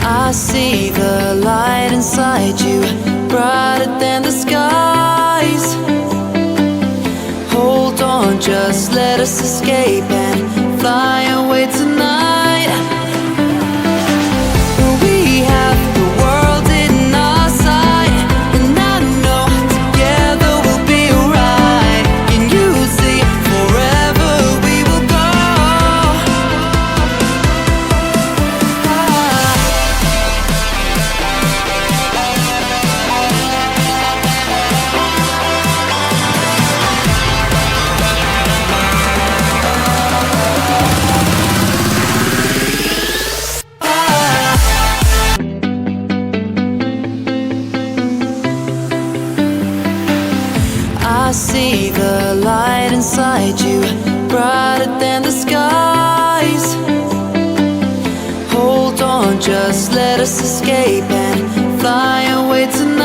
I see the light inside you, brighter than the skies. Hold on, just let us escape and fly away tonight. We have the world in our sight, and I know together we'll be alright. Can you see forever we will go? I see the light inside you, brighter than the skies. Hold on, just let us escape and fly away tonight.